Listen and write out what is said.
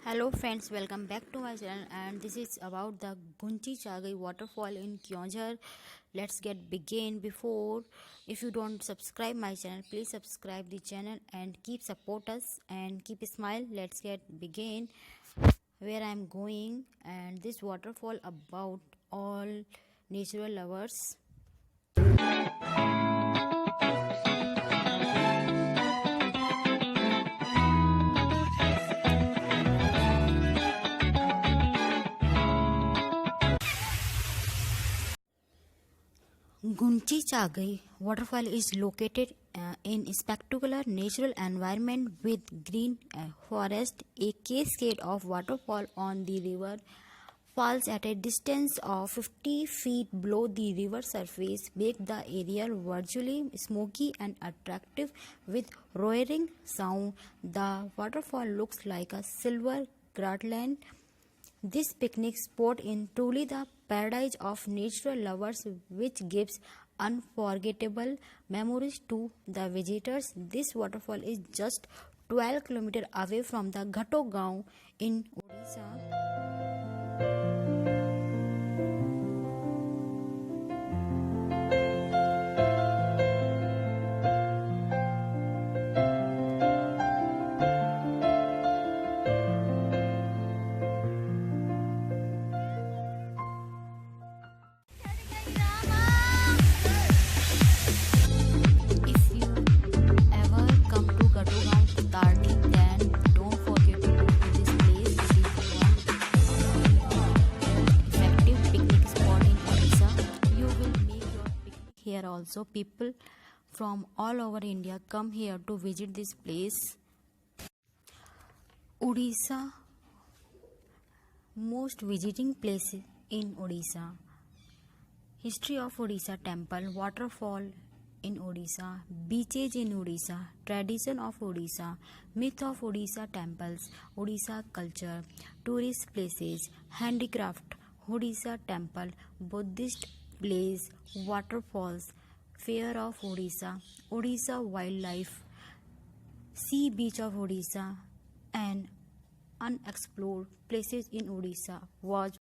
Hello friends, welcome back to my channel, and this is about the Gunchi Chagai waterfall in Kyonjhar. Let's get begin. Before, if you don't subscribe my channel, please subscribe the channel and keep support us and keep a smile. Let's get begin where I'm going, and this waterfall about all natural lovers. Gunchi Chagai waterfall is located in a spectacular natural environment with green forest. A cascade of waterfall on the river falls at a distance of 50 feet below the river surface, make the area visually smoky and attractive with roaring sound. The waterfall looks like a silver grassland. This picnic spot is truly the paradise of natural lovers, which gives unforgettable memories to the visitors. This waterfall is just 12 kilometers away from the Ghato Gaon in Odisha. If you ever come to Ghato Gaon, Tarni, then don't forget to go to this place. This is one effective picnic spot in Odisha. You will make your picnic here also. People from all over India come here to visit this place. Odisha, most visiting places in Odisha. History of Odisha temple, waterfall in Odisha, beaches in Odisha, tradition of Odisha, myth of Odisha temples, Odisha culture, tourist places, handicraft, Odisha temple, Buddhist place, waterfalls, fair of Odisha, Odisha wildlife, sea beach of Odisha, and unexplored places in Odisha was